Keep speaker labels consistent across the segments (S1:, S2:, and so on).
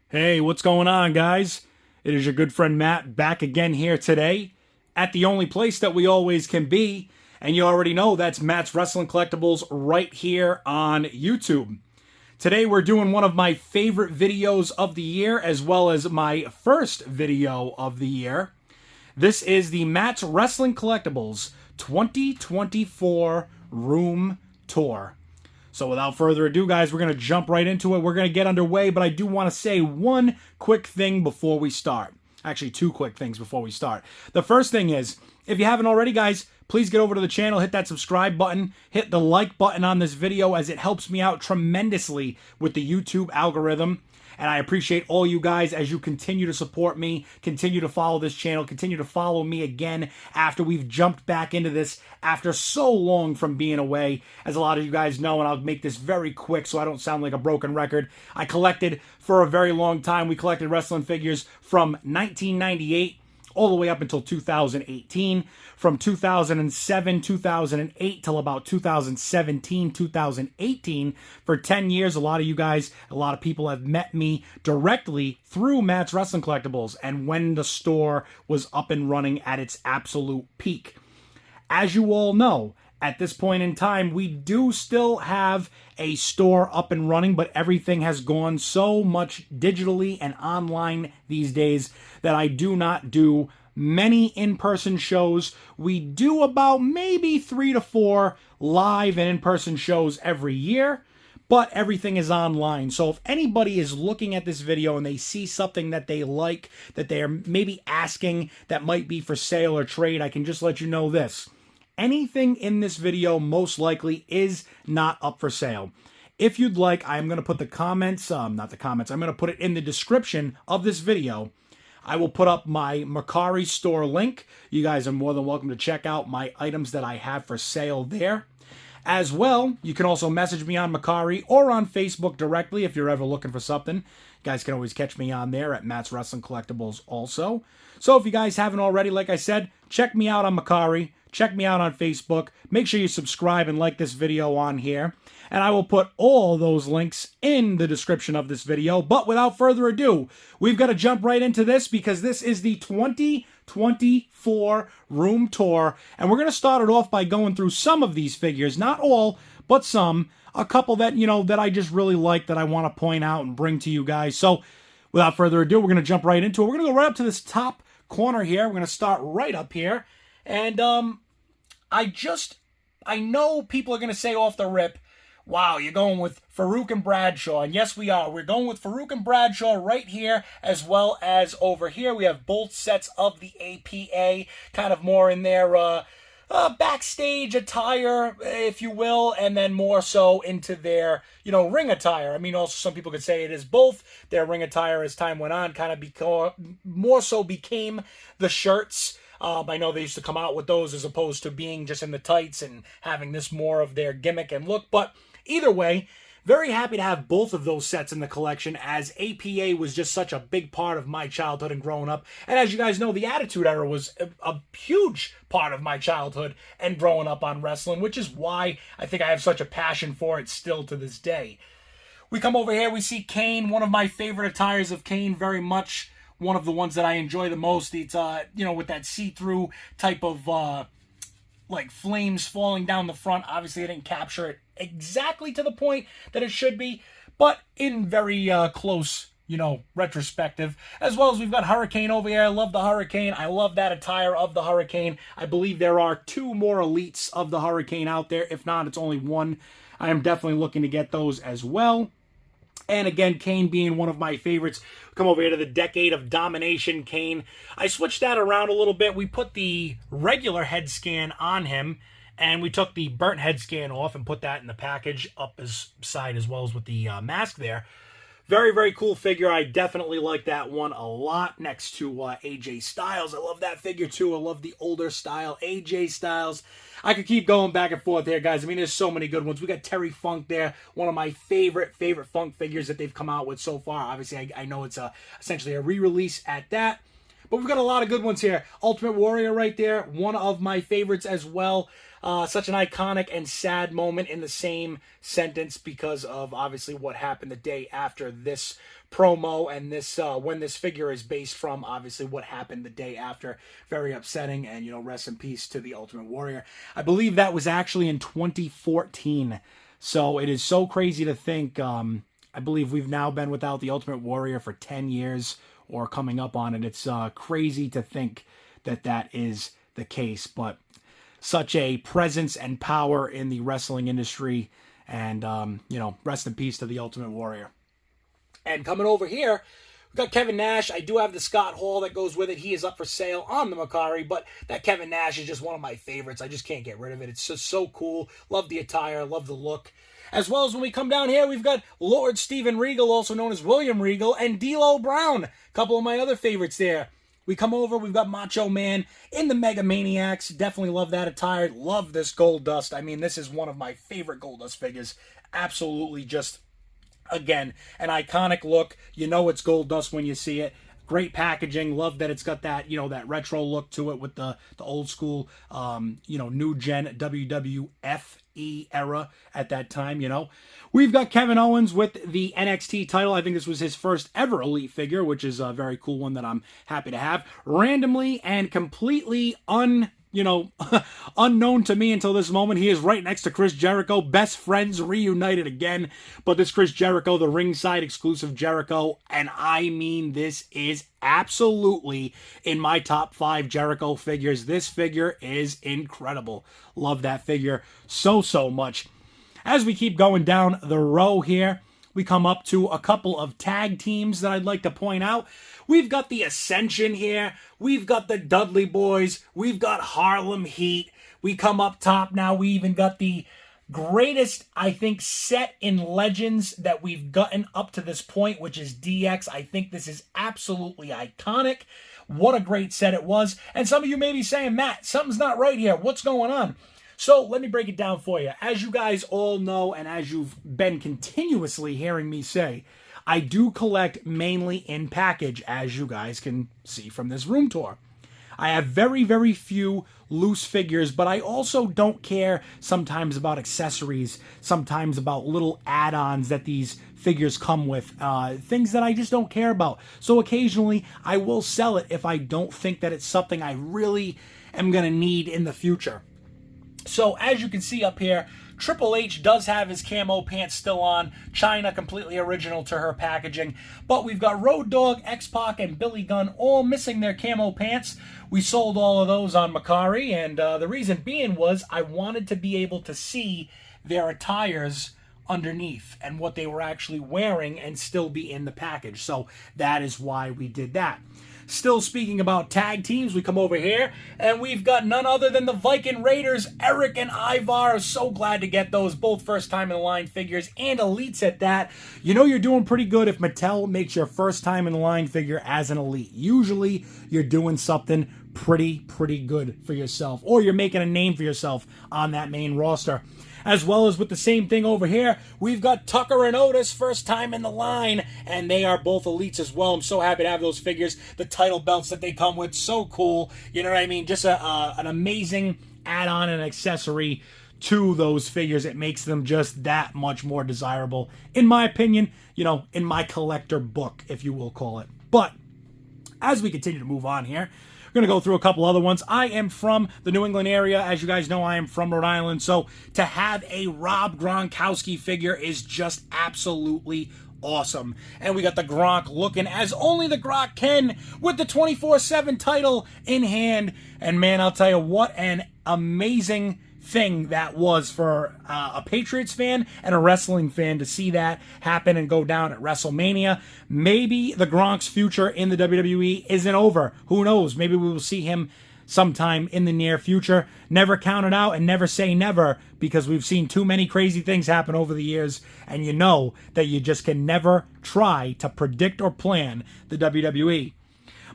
S1: Hey, what's going on, guys? It is your good friend Matt back again here today at the only place that we always can be. And you already know that's Matt's Wrestling Collectibles right here on YouTube. Today we're doing one of my favorite videos of the year as well as my first video of the year. This is the Matt's Wrestling Collectibles 2024 Room Tour. So without further ado, guys, we're going to jump right into it. We're going to get underway, but I do want to say one quick thing before we start. Actually, two quick things before we start. The first thing is, if you haven't already, guys, please get over to the channel, hit that subscribe button, hit the like button on this video as it helps me out tremendously with the YouTube algorithm. And I appreciate all you guys as you continue to support me, continue to follow this channel, continue to follow me again after we've jumped back into this after so long from being away. As a lot of you guys know, and I'll make this very quick so I don't sound like a broken record, I collected for a very long time. We collected wrestling figures from 1998 all the way up until 2018. From 2007, 2008 till about 2017, 2018. For 10 years, a lot of you guys, a lot of people have met me directly through Matt's Wrestling Collectibles and when the store was up and running at its absolute peak. As you all know, at this point in time, we do still have a store up and running, but everything has gone so much digitally and online these days that I do not do many in-person shows. We do about maybe 3 to 4 live and in-person shows every year, but everything is online. So if anybody is looking at this video and they see something that they like, that they are maybe asking that might be for sale or trade, I can just let you know this. Anything in this video most likely is not up for sale. If you'd like, I'm going to put the comments, I'm going to put it in the description of this video. I will put up my MERCARI store link. You guys are more than welcome to check out my items that I have for sale there. As well, you can also message me on MERCARI or on Facebook directly if you're ever looking for something. You guys can always catch me on there at Matt's Wrestling Collectibles also. So if you guys haven't already, like I said, check me out on MERCARI. Check me out on Facebook. Make sure you subscribe and like this video on here. And I will put all those links in the description of this video. But without further ado, we've got to jump right into this because this is the 2024 room tour. And we're going to start it off by going through some of these figures. Not all, but some. A couple that, that I just really like that I want to point out and bring to you guys. So without further ado, we're going to jump right into it. We're going to go right up to this top corner here. We're going to start right up here. And I know people are going to say off the rip, wow, you're going with Farouk and Bradshaw. And yes, we are. We're going with Farouk and Bradshaw right here, as well as over here. We have both sets of the APA, kind of more in their backstage attire, if you will, and then more so into their, ring attire. I mean, also some people could say it is both. Their ring attire as time went on kind of more so became the shirts. I know they used to come out with those as opposed to being just in the tights and having this more of their gimmick and look. But either way, very happy to have both of those sets in the collection as APA was just such a big part of my childhood and growing up. And as you guys know, the Attitude Era was a huge part of my childhood and growing up on wrestling, which is why I think I have such a passion for it still to this day. We come over here, we see Kane, one of my favorite attires of Kane, very much one of the ones that I enjoy the most. It's, with that see-through type of, like, flames falling down the front. Obviously, I didn't capture it exactly to the point that it should be, but in very close, retrospective. As well as we've got Hurricane over here. I love the Hurricane. I love that attire of the Hurricane. I believe there are 2 more elites of the Hurricane out there. If not, it's only 1. I am definitely looking to get those as well. And again, Kane being one of my favorites. Come over here to the Decade of Domination Kane. I switched that around a little bit. We put the regular head scan on him, and we took the burnt head scan off and put that in the package up his side as well as with the mask there. Very, very cool figure. I definitely like that one a lot next to AJ Styles. I love that figure too. I love the older style AJ Styles. I could keep going back and forth here, guys. I mean, there's so many good ones. We got Terry Funk there, one of my favorite Funk figures that they've come out with so far. Obviously, I know it's essentially a re-release at that. But we've got a lot of good ones here. Ultimate Warrior right there, one of my favorites as well. Such an iconic and sad moment in the same sentence because of obviously what happened the day after this promo and this when this figure is based from obviously what happened the day after. Very upsetting, and rest in peace to the Ultimate Warrior. I believe that was actually in 2014. So it is so crazy to think. I believe we've now been without the Ultimate Warrior for 10 years or coming up on it. It's crazy to think that that is the case, but such a presence and power in the wrestling industry, and rest in peace to the Ultimate Warrior. And coming over here, we've got Kevin Nash. I do have the Scott Hall that goes with it. He is up for sale on the MERCARI, but that Kevin Nash is just one of my favorites. I just can't get rid of it. It's just so cool. Love the attire. Love the look. As well as when we come down here, we've got Lord Steven Regal, also known as William Regal, and D'Lo Brown. A couple of my other favorites there. We come over, we've got Macho Man in the Mega Maniacs. Definitely love that attire. Love this Gold Dust. I mean, this is one of my favorite Gold Dust figures. Absolutely just, again, an iconic look. You know it's Gold Dust when you see it. Great packaging. Love that it's got that, that retro look to it with the old school, new gen WWF era at that time, We've got Kevin Owens with the NXT title. I think this was his first ever Elite figure, which is a very cool one that I'm happy to have. Randomly and completely unknown to me until this moment, he is right next to Chris Jericho. Best friends reunited again. But this Chris Jericho, the ringside exclusive Jericho, and I mean this is absolutely in my top 5 Jericho figures. This figure is incredible. Love that figure so much. As we keep going down the row here, we come up to a couple of tag teams that I'd like to point out. We've got the Ascension here. We've got the Dudley Boys. We've got Harlem Heat. We come up top now. We even got the greatest, I think, set in Legends that we've gotten up to this point, which is DX. I think this is absolutely iconic. What a great set it was. And some of you may be saying, Matt, something's not right here. What's going on? So let me break it down for you. As you guys all know, and as you've been continuously hearing me say, I do collect mainly in package, as you guys can see from this room tour. I have very few loose figures, but I also don't care sometimes about accessories, sometimes about little add-ons that these figures come with, things that I just don't care about. So occasionally I will sell it if I don't think that it's something I really am going to need in the future. So as you can see up here, Triple H does have his camo pants still on. Chyna, completely original to her packaging. But we've got Road Dogg, X-Pac, and Billy Gunn all missing their camo pants. We sold all of those on MERCARI, and the reason being was I wanted to be able to see their attires underneath and what they were actually wearing and still be in the package. So that is why we did that. Still speaking about tag teams, we come over here, and we've got none other than the Viking Raiders, Eric and Ivar. So glad to get those, both first-time-in-the-line figures and elites at that. You know you're doing pretty good if Mattel makes your first-time-in-the-line figure as an elite. Usually, you're doing something pretty good for yourself, or you're making a name for yourself on that main roster. As well as with the same thing over here, we've got Tucker and Otis, first time in the line, and they are both elites as well. I'm so happy to have those figures. The title belts that they come with, so cool. You know what I mean? Just an amazing add-on and accessory to those figures. It makes them just that much more desirable, in my opinion, in my collector book, if you will call it. But as we continue to move on here, going to go through a couple other ones. I am from the New England area. As you guys know, I am from Rhode Island. So to have a Rob Gronkowski figure is just absolutely awesome. And we got the Gronk looking as only the Gronk can with the 24/7 title in hand. And man, I'll tell you what an amazing thing that was for a Patriots fan and a wrestling fan to see that happen and go down at WrestleMania. Maybe the Gronk's future in the WWE isn't over. Who knows? Maybe we will see him sometime in the near future. Never count it out and never say never, because we've seen too many crazy things happen over the years, and you know that you just can never try to predict or plan the WWE.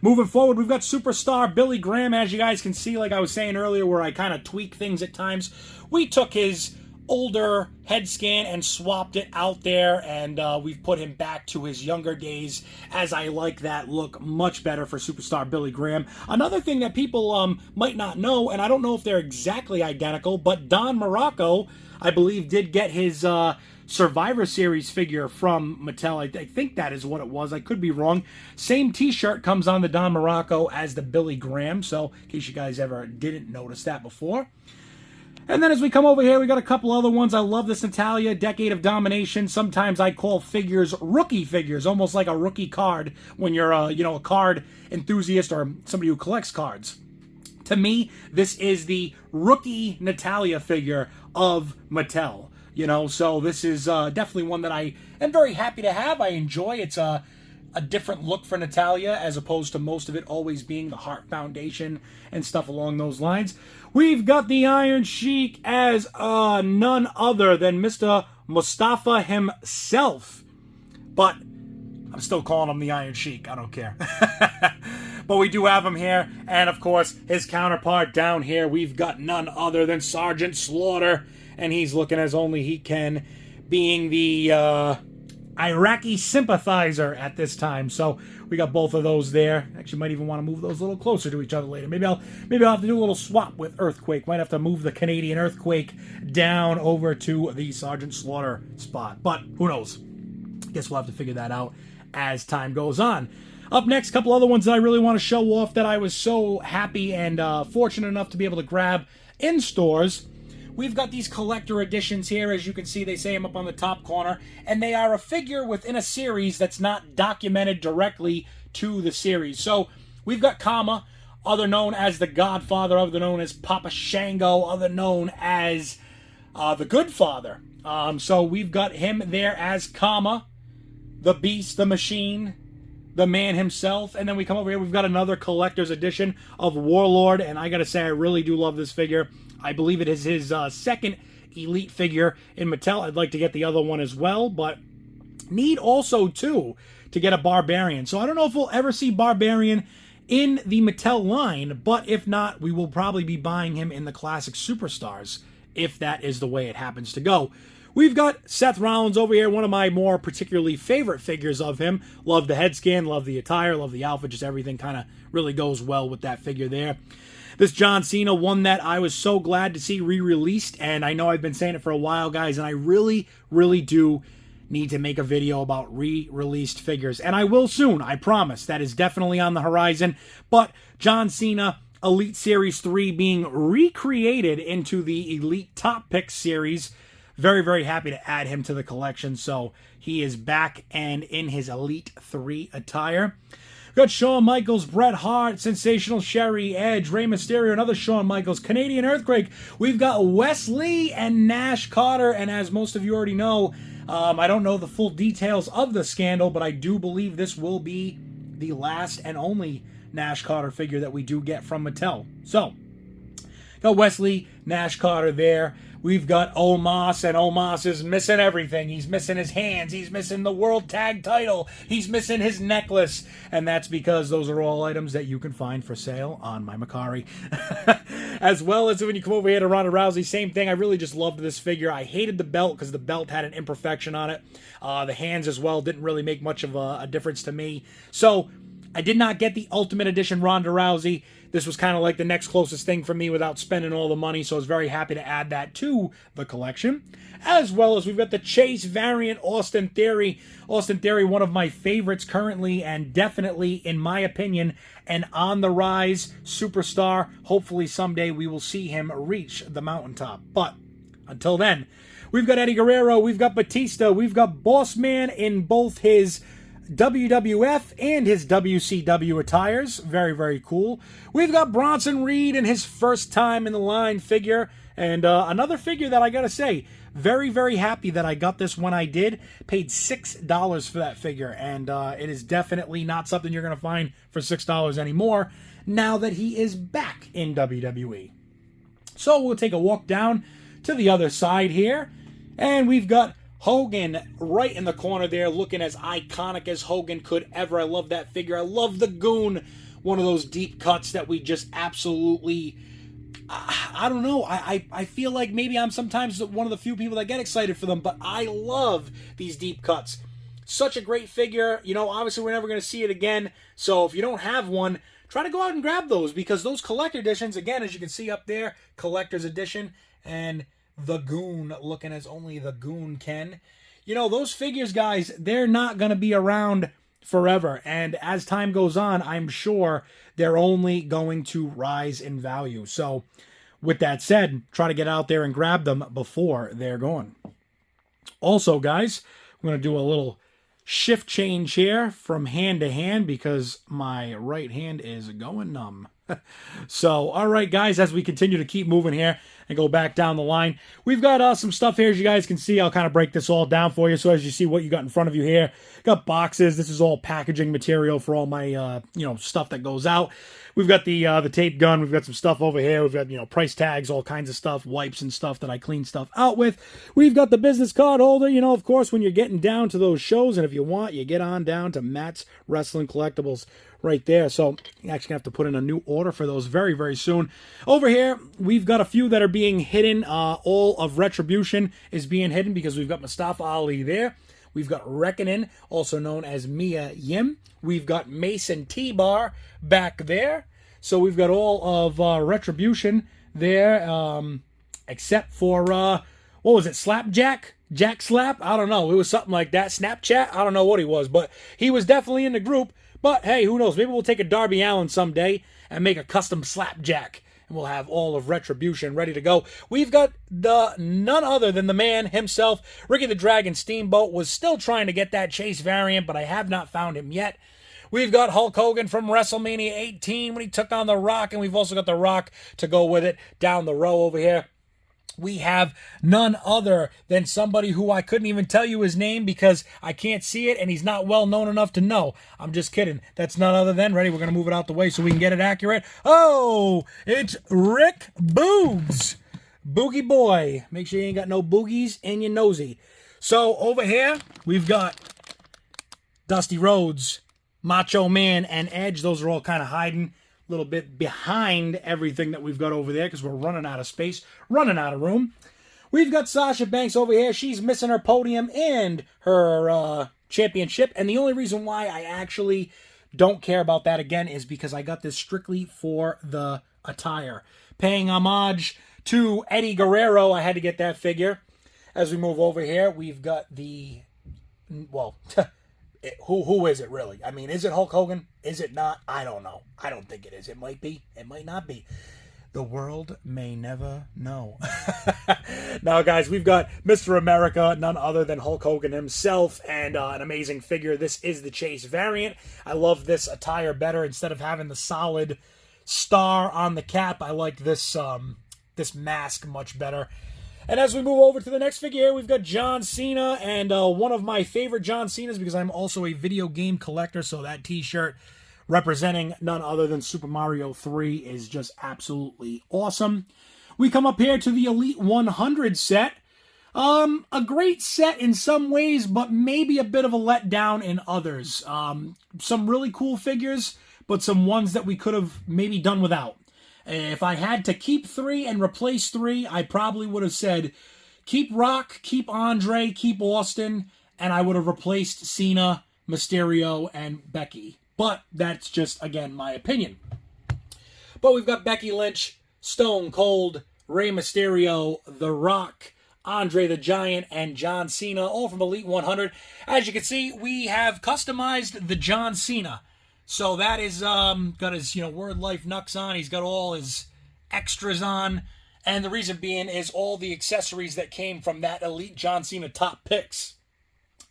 S1: Moving forward, we've got superstar Billy Graham. As you guys can see, like I was saying earlier, where I kind of tweak things at times. We took his older head scan and swapped it out there, and we've put him back to his younger days, as I like that look much better for Superstar Billy Graham. Another thing that people might not know, and I don't know if they're exactly identical, but Don Morocco, I believe, did get his Survivor Series figure from Mattel. I think that is what it was. I could be wrong. Same t-shirt comes on the Don Morocco as the Billy Graham, so in case you guys ever didn't notice that before. And then as we come over here, we got a couple other ones. I love this Natalia, Decade of Domination. Sometimes I call figures rookie figures, almost like a rookie card when you're a card enthusiast or somebody who collects cards. To me, this is the rookie Natalia figure of Mattel. So this is definitely one that I am very happy to have. I enjoy. It's a different look for Natalia as opposed to most of it always being the Heart Foundation and stuff along those lines. We've got the Iron Sheik as none other than Mr. Mustafa himself. But I'm still calling him the Iron Sheik. I don't care. But we do have him here. And, of course, his counterpart down here, we've got none other than Sergeant Slaughter. And he's looking as only he can, being the Iraqi sympathizer at this time. So we got both of those there. Actually, might even want to move those a little closer to each other later. Maybe I'll have to do a little swap with Earthquake. Might have to move the Canadian Earthquake down over to the Sergeant Slaughter spot. But who knows? Guess we'll have to figure that out as time goes on. Up next, a couple other ones that I really want to show off that I was so happy and fortunate enough to be able to grab in stores. We've got these collector editions here. As you can see, they say them up on the top corner. And they are a figure within a series that's not documented directly to the series. So we've got Kama, other known as the Godfather, other known as Papa Shango, other known as the Good Father. So we've got him there as Kama, the Beast, the Machine, the man himself. And then we come over here, we've got another collector's edition of Warlord. And I gotta say, I really do love this figure. I believe it is his second Elite figure in Mattel. I'd like to get the other one as well, but need also, too, to get a Barbarian. So I don't know if we'll ever see Barbarian in the Mattel line, but if not, we will probably be buying him in the Classic Superstars, if that is the way it happens to go. We've got Seth Rollins over here, one of my more particularly favorite figures of him. Love the head scan, love the attire, love the outfit, just everything kind of really goes well with that figure there. This John Cena, one that I was so glad to see re-released, and I know I've been saying it for a while, guys, and I really, really do need to make a video about re-released figures. And I will soon, I promise. That is definitely on the horizon. But John Cena Elite Series 3 being recreated into the Elite Top Pick series. Very, very happy to add him to the collection. So he is back and in his Elite 3 attire. We've got Shawn Michaels, Bret Hart, Sensational Sherry, Edge, Rey Mysterio, another Shawn Michaels, Canadian Earthquake. We've got Wes Lee and Nash Carter. And as most of you already know, I don't know the full details of the scandal, but I do believe this will be the last and only Nash Carter figure that we do get from Mattel. So, got Wes Lee, Nash Carter there. We've got Omos, and Omos is missing everything. He's missing his hands. He's missing the World Tag title. He's missing his necklace. And that's because those are all items that you can find for sale on my MERCARI. As well as when you come over here to Ronda Rousey, same thing. I really just loved this figure. I hated the belt because the belt had an imperfection on it. The hands as well didn't really make much of a difference to me. So I did not get the Ultimate Edition Ronda Rousey. This was kind of like the next closest thing for me without spending all the money, so I was very happy to add that to the collection. As well as we've got the Chase variant Austin Theory. Austin Theory, one of my favorites currently, and definitely, in my opinion, an on-the-rise superstar. Hopefully someday we will see him reach the mountaintop. But until then, we've got Eddie Guerrero, we've got Batista, we've got Boss Man in both his WWF and his WCW attires. Very, very cool. We've got Bronson Reed in his first time in the line figure. And another figure that I gotta say, very, very happy that I got this when I did. Paid $6 for that figure. And it is definitely not something you're gonna find for $6 anymore now that he is back in WWE. So we'll take a walk down to the other side here. And we've got Hogan right in the corner there, looking as iconic as Hogan could ever. I love that figure. I love the Goon. One of those deep cuts that we just absolutely I don't know. I feel like maybe I'm sometimes one of the few people that get excited for them, but I love these deep cuts. Such a great figure. You know, obviously we're never going to see it again. So if you don't have one, try to go out and grab those, because those collector editions, again, as you can see up there, collector's edition, and the Goon looking as only the Goon can. You know, those figures, guys, they're not going to be around forever. And as time goes on, I'm sure they're only going to rise in value. So with that said, try to get out there and grab them before they're gone. Also, guys, I'm going to do a little shift change here from hand to hand because my right hand is going numb. So, all right, guys, as we continue to keep moving here and go back down the line, we've got some stuff here, as you guys can see. I'll kind of break this all down for you. So as you see what you got in front of you here, got boxes. This is all packaging material for all my, you know, stuff that goes out. We've got the tape gun. We've got some stuff over here. We've got, you know, price tags, all kinds of stuff, wipes and stuff that I clean stuff out with. We've got the business card holder. You know, of course, when you're getting down to those shows, and if you want, you get on down to Matt's Wrestling Collectibles right there. So you actually have to put in a new order for those very, very soon. Over here, we've got a few that are being hidden. All of Retribution is being hidden because we've got Mustafa Ali there. We've got Reckoning, also known as Mia Yim. We've got Mason T-Bar back there. So we've got all of Retribution there, except for, what was it, Slapjack? Jack Slap? I don't know. It was something like that. Snapchat? I don't know what he was, but he was definitely in the group. But hey, who knows? Maybe we'll take a Darby Allin someday and make a custom Slapjack. And we'll have all of Retribution ready to go. We've got none other than the man himself. Ricky the Dragon Steamboat was still trying to get that Chase variant, but I have not found him yet. We've got Hulk Hogan from WrestleMania 18 when he took on The Rock, and we've also got The Rock to go with it down the row over here. We have none other than somebody who I couldn't even tell you his name because I can't see it and he's not well known enough to know. I'm just kidding. That's none other than, ready, we're going to move it out the way so we can get it accurate. Oh, it's Rick Boogs. Boogie boy. Make sure you ain't got no boogies in your nosy. So over here, we've got Dusty Rhodes, Macho Man, and Edge. Those are all kind of hiding a little bit behind everything that we've got over there because we're running out of space, running out of room. We've got Sasha Banks over here. She's missing her podium and her championship. And the only reason why I actually don't care about that again is because I got this strictly for the attire. Paying homage to Eddie Guerrero, I had to get that figure. As we move over here, we've got the, well, who is it really? I mean, is it Hulk Hogan? Is it not? I don't know. I don't think it is. It might be. It might not be. The world may never know. Now, guys, we've got Mr. America, none other than Hulk Hogan himself, and an amazing figure. This is the Chase variant. I love this attire better. Instead of having the solid star on the cap, I like this this mask much better. And as we move over to the next figure here, we've got John Cena, and one of my favorite John Cenas because I'm also a video game collector, so that t-shirt representing none other than Super Mario 3 is just absolutely awesome. We come up here to the Elite 100 set. A great set in some ways, but maybe a bit of a letdown in others. Some really cool figures, but some ones that we could have maybe done without. If I had to keep 3 and replace 3, I probably would have said keep Rock, keep Andre, keep Austin, and I would have replaced Cena, Mysterio, and Becky. But that's just, again, my opinion. But we've got Becky Lynch, Stone Cold, Rey Mysterio, The Rock, Andre the Giant, and John Cena, all from Elite 100. As you can see, we have customized the John Cena. So that is got his, Word Life Nux on. He's got all his extras on. And the reason being is all the accessories that came from that Elite John Cena top picks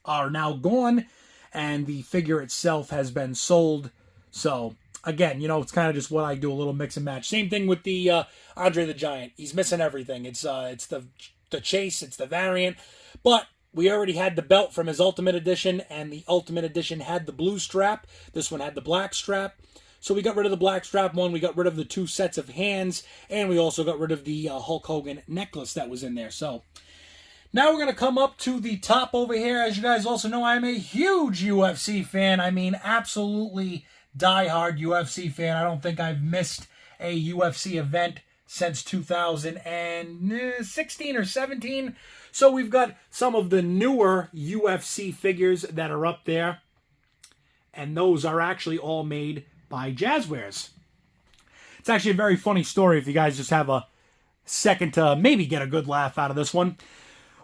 S1: are now gone. And the figure itself has been sold. So, again, it's kind of just what I do, a little mix and match. Same thing with the Andre the Giant. He's missing everything. It's the Chase, it's the variant. But we already had the belt from his Ultimate Edition, and the Ultimate Edition had the blue strap. This one had the black strap. So we got rid of the black strap one, we got rid of the 2 sets of hands, and we also got rid of the Hulk Hogan necklace that was in there. So now we're going to come up to the top over here. As you guys also know, I'm a huge UFC fan. I mean, absolutely diehard UFC fan. I don't think I've missed a UFC event since 2016 or 17. So we've got some of the newer UFC figures that are up there. And those are actually all made by Jazzwares. It's actually a very funny story if you guys just have a second to maybe get a good laugh out of this one.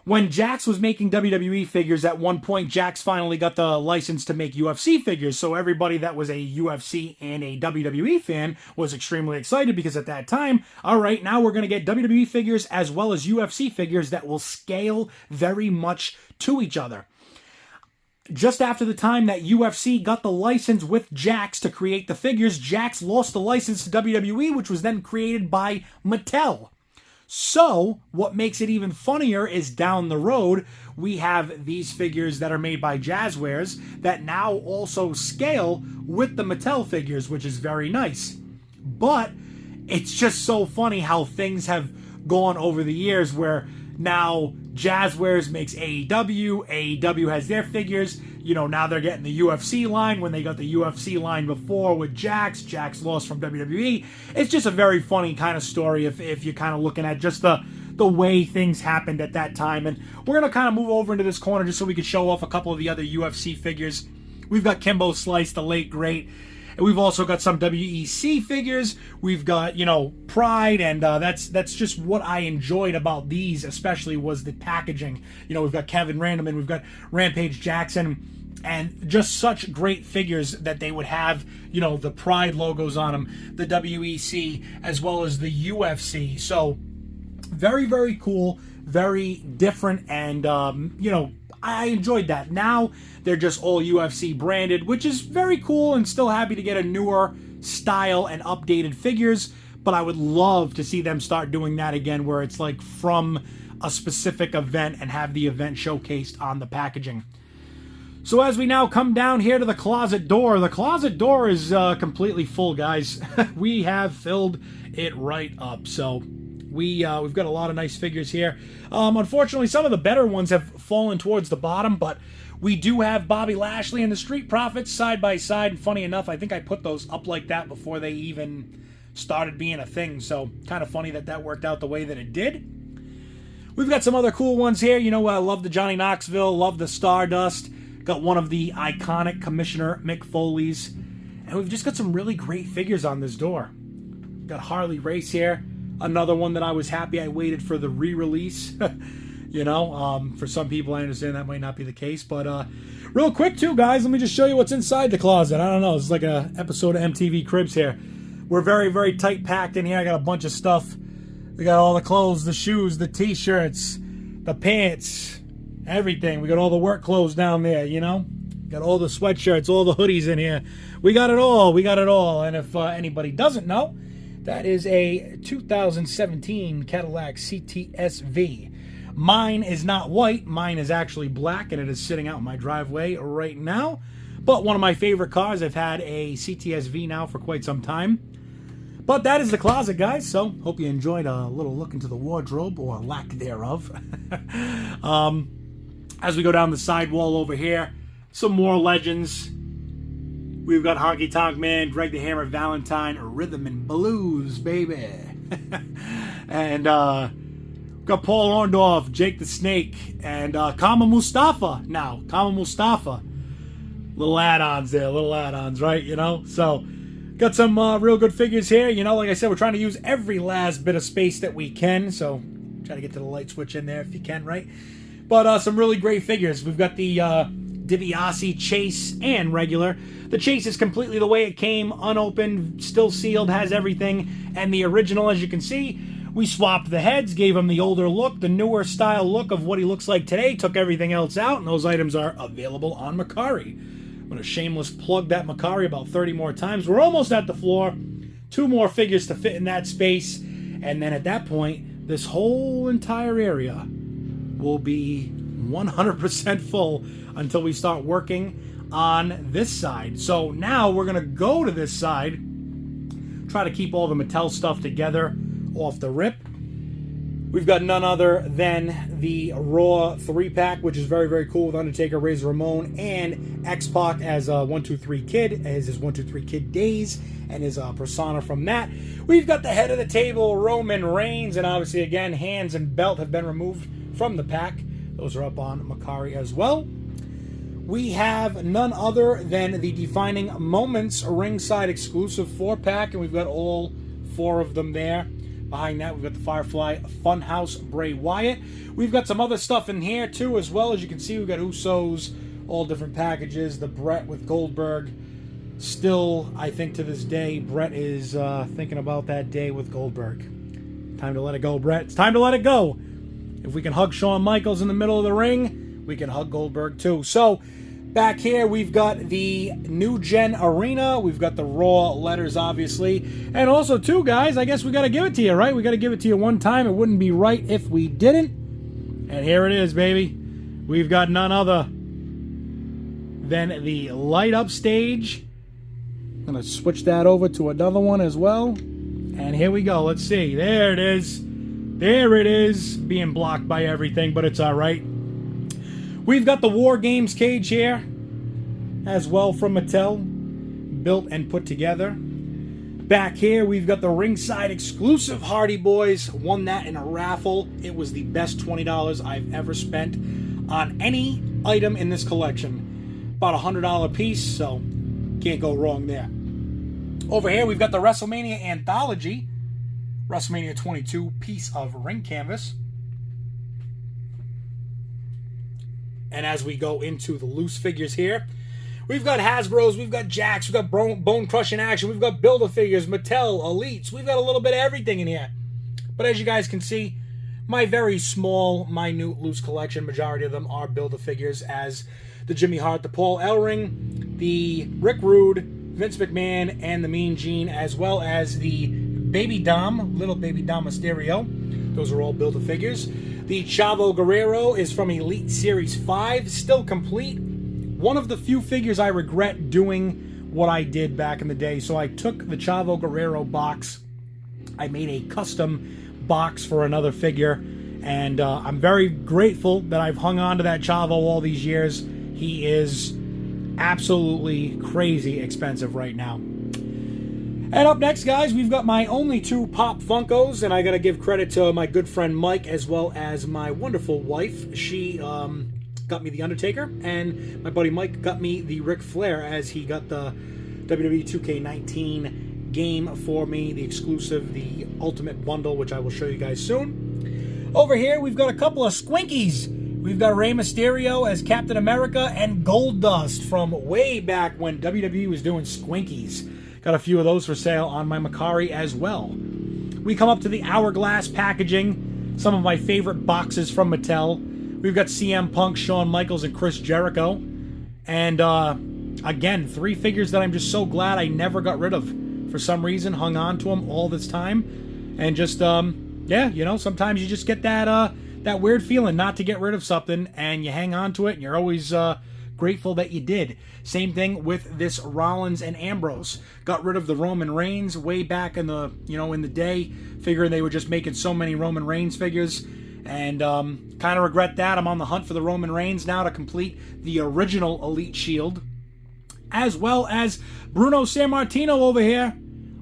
S1: When Jax was making WWE figures, at one point, Jax finally got the license to make UFC figures. So everybody that was a UFC and a WWE fan was extremely excited because at that time, all right, now we're going to get WWE figures as well as UFC figures that will scale very much to each other. Just after the time that UFC got the license with Jax to create the figures, Jax lost the license to WWE, which was then created by Mattel. So, what makes it even funnier is down the road, we have these figures that are made by Jazzwares that now also scale with the Mattel figures, which is very nice. But it's just so funny how things have gone over the years where now Jazzwares makes AEW, AEW has their figures, you know, now they're getting the UFC line when they got the UFC line before with Jax. Jax lost from WWE. It's just a very funny kind of story if you're kind of looking at just the way things happened at that time. And we're going to kind of move over into this corner just so we can show off a couple of the other UFC figures. We've got Kimbo Slice, the late great. And we've also got some WEC figures. We've got, you know, Pride, and that's just what I enjoyed about these, especially was the packaging. You know, we've got Kevin Randleman, we've got Rampage Jackson, and just such great figures that they would have, you know, the Pride logos on them, the WEC, as well as the UFC. So, very, very cool, very different, and, you know, I enjoyed that. Now, they're just all UFC branded, which is very cool, and still happy to get a newer style and updated figures, but I would love to see them start doing that again, where it's like from a specific event and have the event showcased on the packaging. So as we now come down here to the closet door is completely full, guys. We have filled it right up. So we've got a lot of nice figures here. Unfortunately, some of the better ones have fallen towards the bottom, but we do have Bobby Lashley and the Street Profits side by side. And funny enough, I think I put those up like that before they even started being a thing. So kind of funny that worked out the way that it did. We've got some other cool ones here. You know, I love the Johnny Knoxville, love the Stardust. Got one of the iconic Commissioner Mick Foley's. And we've just got some really great figures on this door. Got Harley Race here. Another one that I was happy I waited for the re-release. You know, for some people I understand that might not be the case. But real quick too, guys, let me just show you what's inside the closet. I don't know, it's like an episode of MTV Cribs here. We're very, very tight packed in here. I got a bunch of stuff. We got all the clothes, the shoes, the t-shirts, the pants, everything. We got all the work clothes down there, you know. Got all the sweatshirts, all the hoodies in here. We got it all. We got it all. And if anybody doesn't know, that is a 2017 Cadillac CTS-V. Mine is not white. Mine is actually black, and it is sitting out in my driveway right now. But one of my favorite cars. I've had a CTS-V now for quite some time. But that is the closet, guys. So, hope you enjoyed a little look into the wardrobe, or lack thereof. As we go down the side wall over here, some more legends. We've got Honky Tonk Man, Greg the Hammer Valentine, Rhythm and Blues, baby. And got Paul Orndorff, Jake the Snake, and Kama Mustafa now. Kama Mustafa. Little add-ons there, little add-ons, right? You know? So, got some real good figures here. You know, like I said, we're trying to use every last bit of space that we can. So, try to get to the light switch in there if you can, right? But some really great figures. We've got the DiBiase Chase and regular. The Chase is completely the way it came, unopened, still sealed, has everything. And the original, as you can see, we swapped the heads, gave him the older look, the newer style look of what he looks like today, took everything else out, and those items are available on MERCARI. I'm going to shameless plug that MERCARI about 30 more times. We're almost at the floor. 2 more figures to fit in that space. And then at that point, this whole entire area will be 100% full until we start working on this side. So now we're going to go to this side, try to keep all the Mattel stuff together off the rip. We've got none other than the Raw 3-pack, which is very, very cool with Undertaker, Razor Ramon, and X-Pac as 123 Kid, as his 123 Kid days, and his persona from that. We've got the head of the table, Roman Reigns, and obviously, again, hands and belt have been removed from the pack. Those are up on MERCARI as well. We have none other than the Defining Moments ringside exclusive 4-pack, and we've got all 4 of them there. Behind that, we've got the Firefly Funhouse Bray Wyatt. We've got some other stuff in here, too, as well. As you can see, we've got Usos, all different packages. The Brett with Goldberg. Still, I think to this day, Brett is thinking about that day with Goldberg. Time to let it go, Brett. It's time to let it go. If we can hug Shawn Michaels in the middle of the ring, we can hug Goldberg, too. So, back here, we've got the New Gen Arena. We've got the Raw letters, obviously. And also, too, guys, I guess we got to give it to you, right? We got to give it to you one time. It wouldn't be right if we didn't. And here it is, baby. We've got none other than the Light Up stage. I'm going to switch that over to another one as well. And here we go. Let's see. There it is. There it is. Being blocked by everything, but it's all right. We've got the War Games cage here as well from Mattel, built and put together. Back here, we've got the ringside exclusive Hardy Boys. Won that in a raffle. It was the best $20 I've ever spent on any item in this collection. About a $100 piece, so can't go wrong there. Over here, we've got the WrestleMania Anthology, WrestleMania 22 piece of ring canvas. And as we go into the loose figures here, we've got Hasbro's, we've got Jakks, we've got Bone Crushing Action, we've got Build-A-Figures, Mattel, Elites. We've got a little bit of everything in here. But as you guys can see, my very small, minute, loose collection, majority of them are Build-A-Figures, as the Jimmy Hart, the Paul Ellering, the Rick Rude, Vince McMahon, and the Mean Gene, as well as the Baby Dom, Little Baby Dom Mysterio. Those are all Build-A-Figures. The Chavo Guerrero is from Elite Series 5, still complete. One of the few figures I regret doing what I did back in the day. So I took the Chavo Guerrero box. I made a custom box for another figure. And I'm very grateful that I've hung on to that Chavo all these years. He is absolutely crazy expensive right now. And up next, guys, we've got my only 2 Pop Funkos, and I got to give credit to my good friend Mike as well as my wonderful wife. She got me the Undertaker, and my buddy Mike got me the Ric Flair, as he got the WWE 2K19 game for me, the exclusive, the Ultimate Bundle, which I will show you guys soon. Over here, we've got a couple of Squinkies. We've got Rey Mysterio as Captain America and Goldust from way back when WWE was doing Squinkies. Got a few of those for sale on my MERCARI as well. We come up to the Hourglass packaging. Some of my favorite boxes from Mattel. We've got CM Punk, Shawn Michaels, and Chris Jericho. And, again, 3 figures that I'm just so glad I never got rid of. For some reason, hung on to them all this time. And just, yeah, you know, sometimes you just get that, that weird feeling not to get rid of something. And you hang on to it, and you're always, grateful that you did. Same thing with this Rollins and Ambrose. Got rid of the Roman Reigns way back in the, you know, in the day, figuring they were just making so many Roman Reigns figures, and kind of regret that. I'm on the hunt for the Roman Reigns now to complete the original Elite Shield, as well as Bruno Sammartino over here,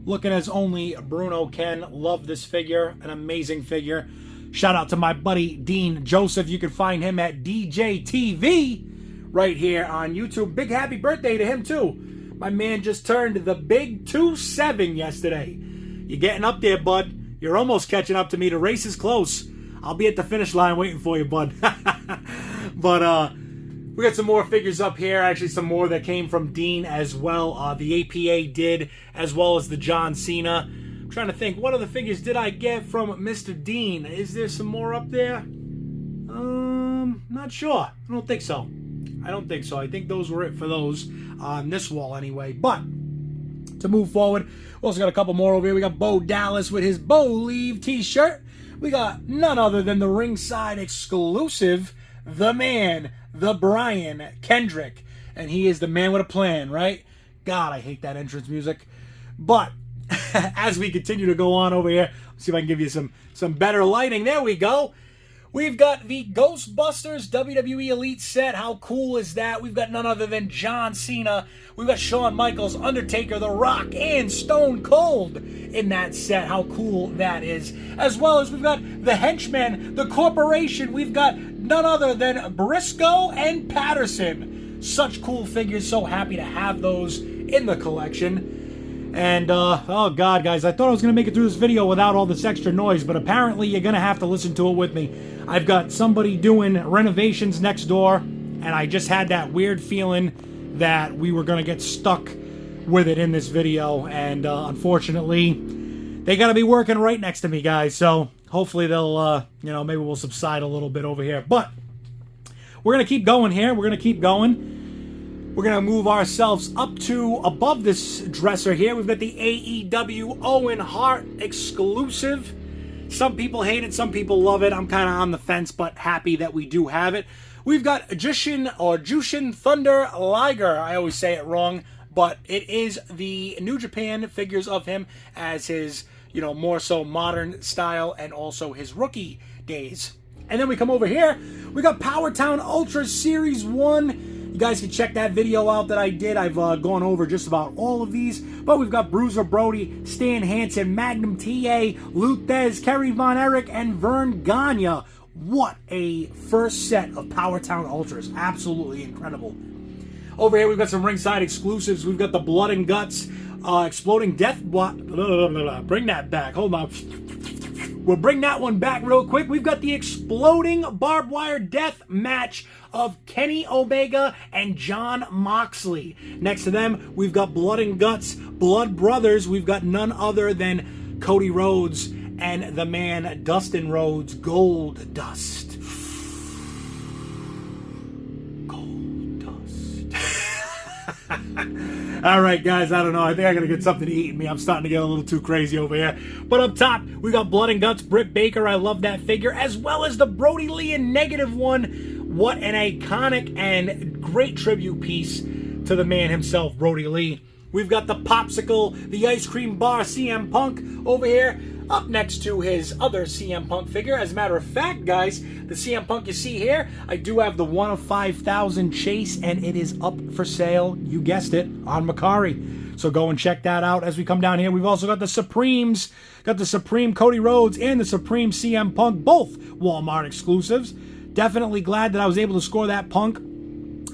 S1: looking as only Bruno can. Love this figure, an amazing figure. Shout out to my buddy Dean Joseph. You can find him at DJTV right here on YouTube. Big happy birthday to him, too. My man just turned the big 2-7 yesterday. You're getting up there, bud. You're almost catching up to me. The race is close. I'll be at the finish line waiting for you, bud. But we got some more figures up here. Actually, some more that came from Dean as well. The APA did, as well as the John Cena. I'm trying to think, what other figures did I get from Mr. Dean? Is there some more up there? Not sure. I don't think so. I think those were it for those on this wall anyway. But to move forward, we also got a couple more over here. We got Bo Dallas with his Bo Leave t-shirt. We got none other than the ringside exclusive, the man, the Brian Kendrick. And he is the man with a plan, right? God, I hate that entrance music. But as we continue to go on over here, let's see if I can give you some better lighting. There we go. We've got the Ghostbusters WWE Elite set. How cool is that? We've got none other than John Cena. We've got Shawn Michaels, Undertaker, The Rock, and Stone Cold in that set. How cool that is. As well as we've got the Henchmen, the Corporation. We've got none other than Briscoe and Patterson. Such cool figures. So happy to have those in the collection. And, oh God, guys, I thought I was going to make it through this video without all this extra noise, but apparently you're going to have to listen to it with me. I've got somebody doing renovations next door, and I just had that weird feeling that we were going to get stuck with it in this video, and unfortunately, they got to be working right next to me, guys, so hopefully they'll, maybe we'll subside a little bit over here, but we're going to keep going here. We're going to keep going. We're going to move ourselves up to above this dresser here. We've got the AEW Owen Hart exclusive. Some people hate it, some people love it. I'm kind of on the fence, but happy that we do have it. We've got Jushin Thunder Liger. I always say it wrong, but it is the New Japan figures of him as his, more so modern style and also his rookie days. And then we come over here. We got Power Town Ultra Series 1. You guys can check that video out that I did. I've gone over just about all of these. But we've got Bruiser Brody, Stan Hansen, Magnum TA, Luthez, Kerry Von Erich, and Vern Gagne. What a first set of Power Town Ultras. Absolutely incredible. Over here, we've got some ringside exclusives. We've got the Blood and Guts, Exploding Death... Bring that back. Hold on. We'll bring that one back real quick. We've got the Exploding Barbed Wire Death match of Kenny Omega and Jon Moxley. Next to them, we've got Blood and Guts, Blood Brothers. We've got none other than Cody Rhodes and the man Dustin Rhodes, Gold Dust. Gold Dust. All right, guys, I don't know. I think I gotta get something to eat in me. I'm starting to get a little too crazy over here. But up top, we got Blood and Guts, Britt Baker. I love that figure, as well as the Brody Lee in -1. What an iconic and great tribute piece to the man himself, Brody Lee. We've got the Popsicle, the Ice Cream Bar CM Punk over here, up next to his other CM Punk figure. As a matter of fact, guys, the CM Punk you see here, I do have the 1 of 5,000 chase, and it is up for sale, you guessed it, on MERCARI. So go and check that out as we come down here. We've also got the Supremes, got the Supreme Cody Rhodes and the Supreme CM Punk, both Walmart exclusives. Definitely glad that I was able to score that Punk.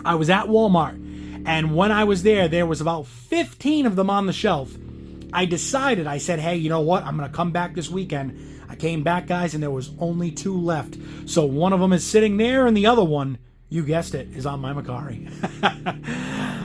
S1: I was at Walmart, and when I was there was about 15 of them on the shelf. I said, hey, you know what? I'm going to come back this weekend. I came back, guys, and there was only 2 left. So one of them is sitting there, and the other one, you guessed it, is on my MERCARI.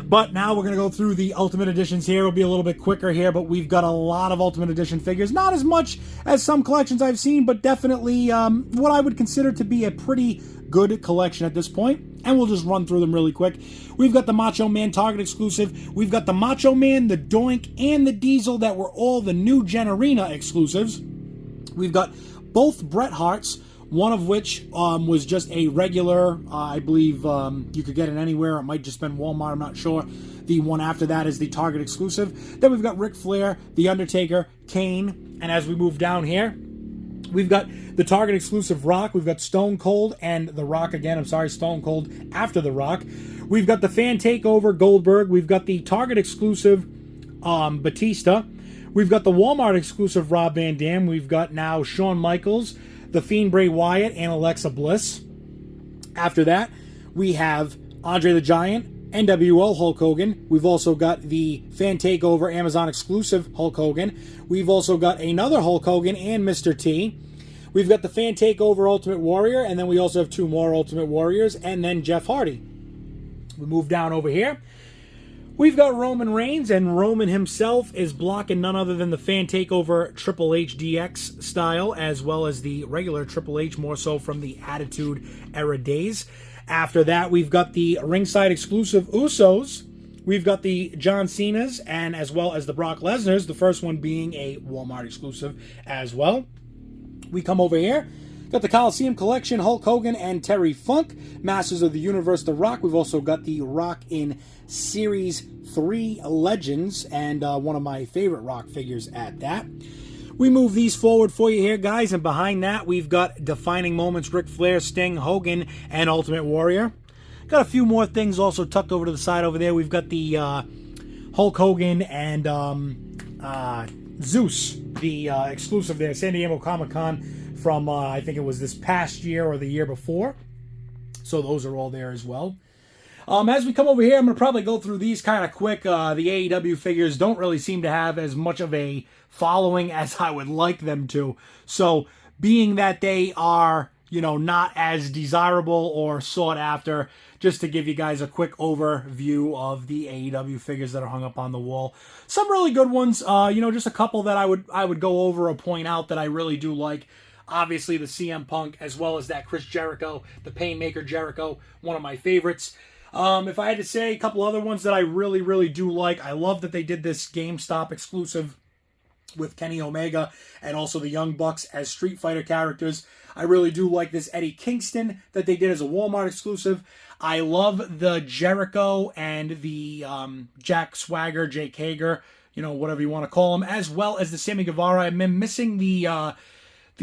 S1: But now we're going to go through the Ultimate Editions here. It'll be a little bit quicker here, but we've got a lot of Ultimate Edition figures. Not as much as some collections I've seen, but definitely what I would consider to be a pretty good collection at this point. And we'll just run through them really quick. We've got the Macho Man Target exclusive. We've got the Macho Man, the Doink, and the Diesel that were all the new Gen Arena exclusives. We've got both Bret Harts, one of which was just a regular, I believe you could get it anywhere. It might just been Walmart, I'm not sure. The one after that is the Target exclusive. Then we've got Ric Flair, The Undertaker, Kane, and as we move down here, we've got the Target exclusive Rock. We've got Stone Cold and The Rock again. I'm sorry, Stone Cold after The Rock. We've got the Fan Takeover Goldberg. We've got the Target exclusive Batista. We've got the Walmart exclusive Rob Van Dam. We've got now Shawn Michaels, The Fiend Bray Wyatt, and Alexa Bliss. After that, we have Andre the Giant, NWO Hulk Hogan. We've also got the Fan Takeover Amazon exclusive Hulk Hogan. We've also got another Hulk Hogan and Mr. T. We've got the Fan Takeover Ultimate Warrior, and then we also have 2 more Ultimate Warriors, and then Jeff Hardy. We move down over here. We've got Roman Reigns, and Roman himself is blocking none other than the Fan Takeover Triple H DX style, as well as the regular Triple H, more so from the Attitude Era days. After that, we've got the ringside exclusive Usos. We've got the John Cena's, and as well as the Brock Lesnar's, the first one being a Walmart exclusive as well. We come over here. Got the Coliseum Collection, Hulk Hogan and Terry Funk. Masters of the Universe, The Rock. We've also got The Rock in Series 3 Legends, and one of my favorite Rock figures at that. We move these forward for you here, guys, and behind that, we've got Defining Moments, Ric Flair, Sting, Hogan, and Ultimate Warrior. Got a few more things also tucked over to the side over there. We've got the Hulk Hogan and Zeus, the exclusive there, San Diego Comic-Con from, I think it was this past year or the year before. So those are all there as well. As we come over here, I'm going to probably go through these kind of quick. The AEW figures don't really seem to have as much of a following as I would like them to. So being that they are, you know, not as desirable or sought after, just to give you guys a quick overview of the AEW figures that are hung up on the wall. Some really good ones, you know, just a couple that I would go over or point out that I really do like. Obviously the CM Punk, as well as that Chris Jericho, the Painmaker Jericho, one of my favorites. If I had to say a couple other ones that I really, really do like, I love that they did this GameStop exclusive with Kenny Omega and also the Young Bucks as Street Fighter characters. I really do like this Eddie Kingston that they did as a Walmart exclusive. I love the Jericho and the Jack Swagger, Jake Hager, you know, whatever you want to call him, as well as the Sammy Guevara. I'm missing the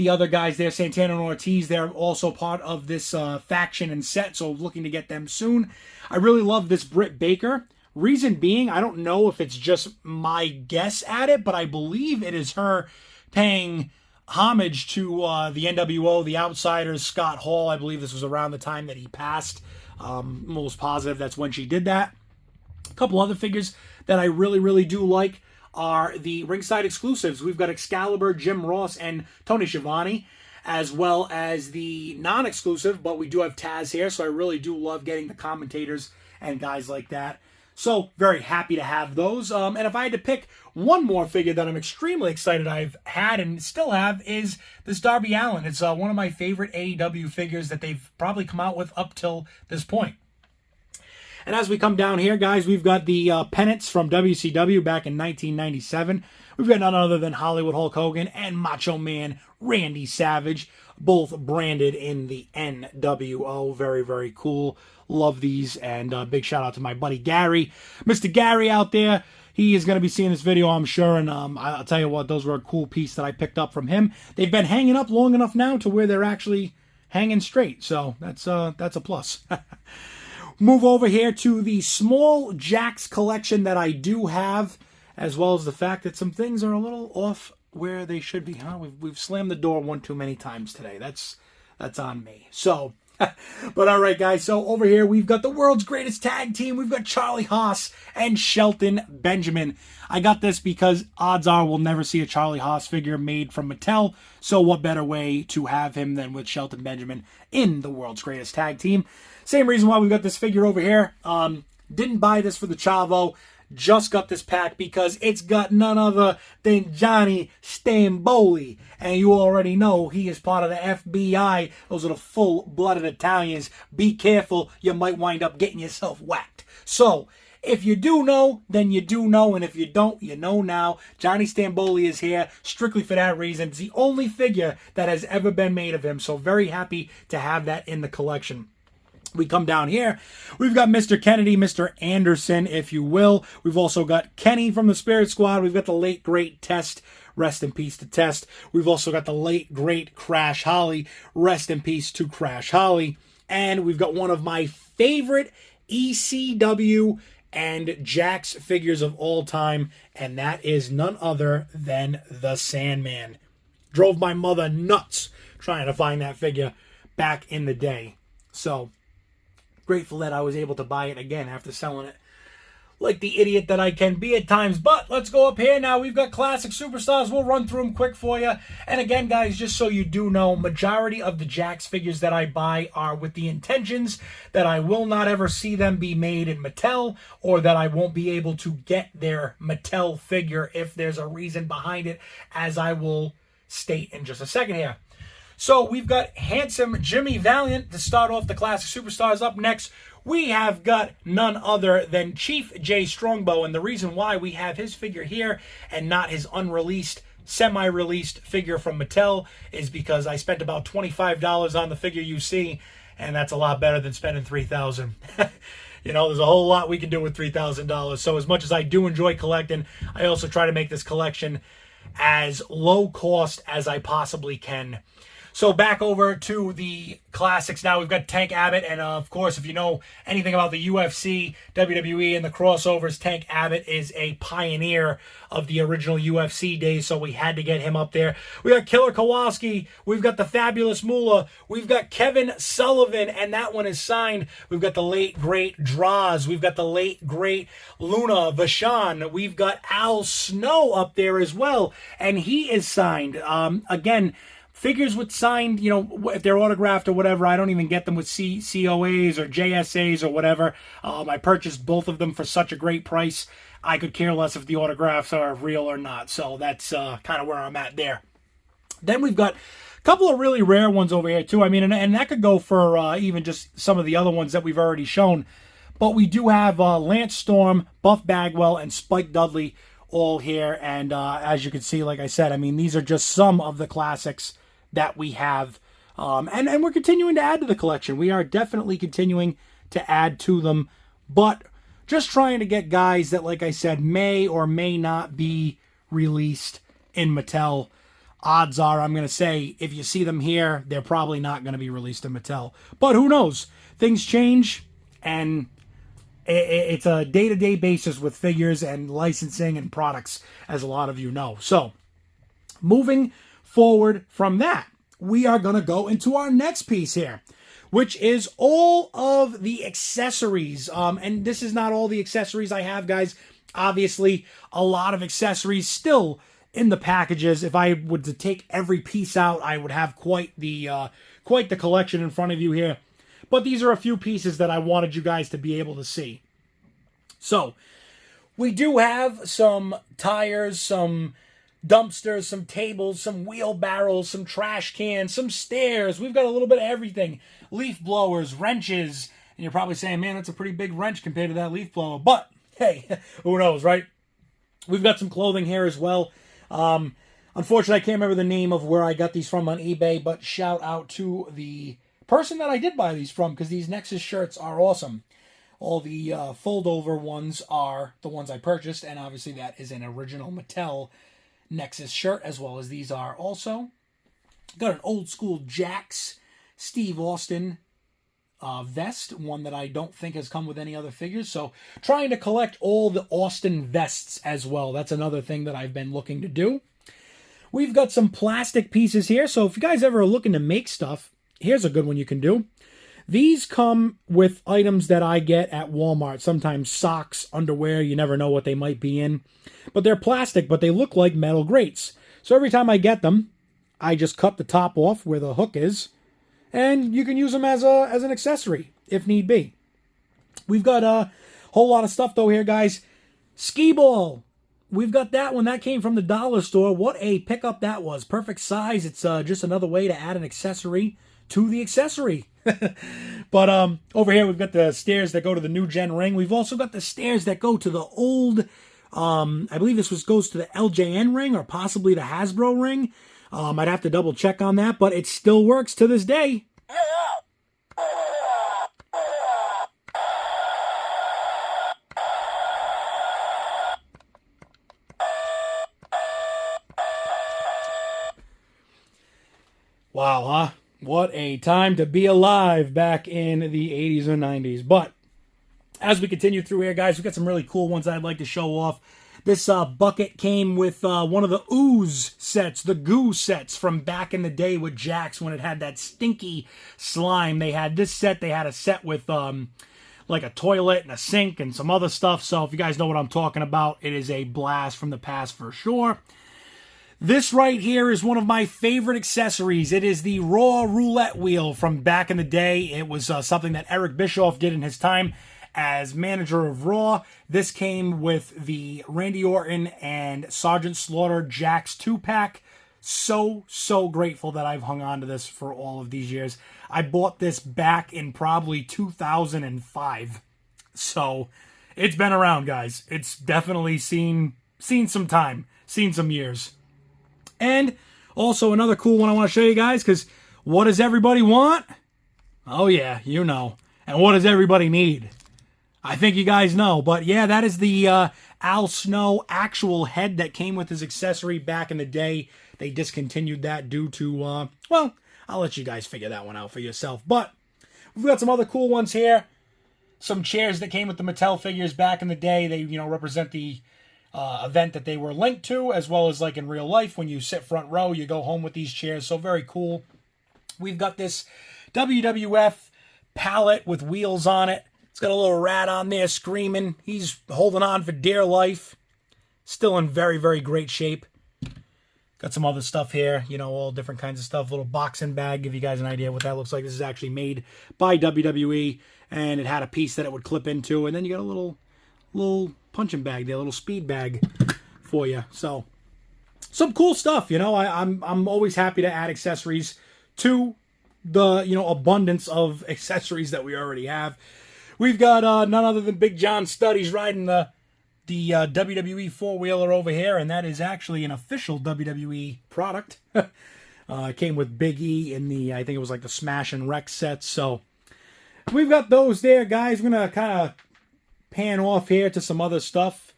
S1: other guys there, Santana and Ortiz. They're also part of this faction and set, so looking to get them soon. I really love this Britt Baker. Reason being, I don't know if it's just my guess at it, but I believe it is her paying homage to the NWO, the Outsiders, Scott Hall. I believe this was around the time that he passed. Most positive that's when she did that. A couple other figures that I really, really do like are the ringside exclusives. We've got Excalibur, Jim Ross, and Tony Schiavone, as well as the non-exclusive, but we do have Taz here, so I really do love getting the commentators and guys like that. So, very happy to have those. And if I had to pick one more figure that I'm extremely excited I've had and still have is this Darby Allin. It's one of my favorite AEW figures that they've probably come out with up till this point. And as we come down here, guys, we've got the pennants from WCW back in 1997. We've got none other than Hollywood Hulk Hogan and Macho Man Randy Savage, both branded in the NWO. Very, very cool. Love these, and big shout out to my buddy Gary. Mr. Gary out there, he is going to be seeing this video, I'm sure, and I'll tell you what, those were a cool piece that I picked up from him. They've been hanging up long enough now to where they're actually hanging straight, so that's a plus. Move over here to the small Jakks collection that I do have, as well as the fact that some things are a little off where they should be. Huh? We've slammed the door one too many times today. That's on me. So, but all right, guys. So over here we've got the world's greatest tag team. We've got Charlie Haas and Shelton Benjamin. I got this because odds are we'll never see a Charlie Haas figure made from Mattel. So what better way to have him than with Shelton Benjamin in the world's greatest tag team? Same reason why we've got this figure over here. Didn't buy this for the Chavo. Just got this pack because it's got none other than Johnny Stamboli. And you already know he is part of the FBI. Those are the full-blooded Italians. Be careful. You might wind up getting yourself whacked. So, if you do know, then you do know. And if you don't, you know now. Johnny Stamboli is here strictly for that reason. It's the only figure that has ever been made of him. So, very happy to have that in the collection. We come down here, we've got Mr. Kennedy, Mr. Anderson, if you will. We've also got Kenny from the Spirit Squad. We've got the late, great Test. Rest in peace to Test. We've also got the late, great Crash Holly. Rest in peace to Crash Holly. And we've got one of my favorite ECW and Jakks figures of all time, and that is none other than the Sandman. Drove my mother nuts trying to find that figure back in the day. So, grateful that I was able to buy it again after selling it like the idiot that I can be at times. But let's go up here now. We've got classic superstars. We'll run through them quick for you. And again, guys, just so you do know, majority of the Jakks figures that I buy are with the intentions that I will not ever see them be made in Mattel, or that I won't be able to get their Mattel figure if there's a reason behind it, as I will state in just a second here. So we've got handsome Jimmy Valiant to start off the classic superstars. Up next, we have got none other than Chief Jay Strongbow. And the reason why we have his figure here and not his unreleased semi-released figure from Mattel is because I spent about $25 on the figure you see, and that's a lot better than spending $3,000. You know, there's a whole lot we can do with $3,000. So as much as I do enjoy collecting, I also try to make this collection as low cost as I possibly can. So back over to the classics now. We've got Tank Abbott, and of course, if you know anything about the UFC, WWE, and the crossovers, Tank Abbott is a pioneer of the original UFC days, so we had to get him up there. We got Killer Kowalski, we've got the Fabulous Moolah, we've got Kevin Sullivan, and that one is signed. We've got the late, great Draws, we've got the late, great Luna Vachon, we've got Al Snow up there as well, and he is signed. Again, figures with signed, you know, if they're autographed or whatever, I don't even get them with COAs or JSAs or whatever. I purchased both of them for such a great price. I could care less if the autographs are real or not. So that's kind of where I'm at there. Then we've got a couple of really rare ones over here too. I mean, and that could go for even just some of the other ones that we've already shown. But we do have Lance Storm, Buff Bagwell, and Spike Dudley all here. And as you can see, like I said, I mean, these are just some of the classics that we have, and we're continuing to add to the collection. We are definitely continuing to add to them, but just trying to get guys that, like I said, may or may not be released in Mattel. Odds are, I'm going to say, if you see them here, they're probably not going to be released in Mattel. But who knows? Things change, and it's a day-to-day basis with figures and licensing and products, as a lot of you know. So, moving forward from that, we are going to go into our next piece here, which is all of the accessories. And this is not all the accessories I have, guys. Obviously, a lot of accessories still in the packages. If I were to take every piece out, I would have quite the collection in front of you here. But these are a few pieces that I wanted you guys to be able to see. So, we do have some tires, some dumpsters, some tables, some wheelbarrows, some trash cans, some stairs. We've got a little bit of everything. Leaf blowers, wrenches. And you're probably saying, man, that's a pretty big wrench compared to that leaf blower. But, hey, who knows, right? We've got some clothing here as well. Unfortunately, I can't remember the name of where I got these from on eBay, but shout out to the person that I did buy these from, because these Nexus shirts are awesome. All the fold-over ones are the ones I purchased, and obviously that is an original Mattel Nexus shirt, as well as these are also. Got an old school Jax Steve Austin vest, one that I don't think has come with any other figures. So trying to collect all the Austin vests as well. That's another thing that I've been looking to do. We've got some plastic pieces here. So if you guys ever are looking to make stuff, here's a good one you can do. These come with items that I get at Walmart. Sometimes socks, underwear, you never know what they might be in. But they're plastic, but they look like metal grates. So every time I get them, I just cut the top off where the hook is, and you can use them as an accessory if need be. We've got a whole lot of stuff though here, guys. Skee ball. We've got that one. That came from the dollar store. What a pickup that was. Perfect size. It's just another way to add an accessory to the accessory. But over here we've got the stairs that go to the new gen ring. We've also got the stairs that go to the old, I believe this goes to the LJN ring or possibly the Hasbro ring. I'd have to double check on that, but it still works to this day. Wow, huh? What a time to be alive back in the 80s and 90s. But as we continue through here, guys, we've got some really cool ones I'd like to show off. This bucket came with one of the ooze sets, the goo sets from back in the day with Jax when it had that stinky slime. They had this set. They had a set with like a toilet and a sink and some other stuff. So if you guys know what I'm talking about, it is a blast from the past for sure. This right here is one of my favorite accessories. It is the Raw roulette wheel from back in the day. It was something that Eric Bischoff did in his time as manager of Raw. This came with the Randy Orton and Sergeant Slaughter Jax 2-pack. So grateful that I've hung on to this for all of these years. I bought this back in probably 2005. So it's been around, guys. It's definitely seen some time, seen some years. And also another cool one I want to show you guys, because what does everybody want? Oh yeah, you know. And what does everybody need? I think you guys know. But yeah, that is the Al Snow actual head that came with his accessory back in the day. They discontinued that due to, well, I'll let you guys figure that one out for yourself. But we've got some other cool ones here. Some chairs that came with the Mattel figures back in the day. They, represent the event that they were linked to, as well as like in real life. When you sit front row, you go home with these chairs. So very cool. We've got this WWF pallet with wheels on it. It's got a little rat on there screaming. He's holding on for dear life. Still in very, very great shape. Got some other stuff here, all different kinds of stuff. Little boxing bag, give you guys an idea what that looks like. This is actually made by WWE, and it had a piece that it would clip into, and then you got a little punching bag there, a little speed bag for you. So, some cool stuff, I'm always happy to add accessories to the, abundance of accessories that we already have. We've got none other than Big John Studies riding the WWE four-wheeler over here, and that is actually an official WWE product. It came with Big E in the, I think it was like the Smash and Wreck sets, so we've got those there, guys. We're going to kind of pan off here to some other stuff.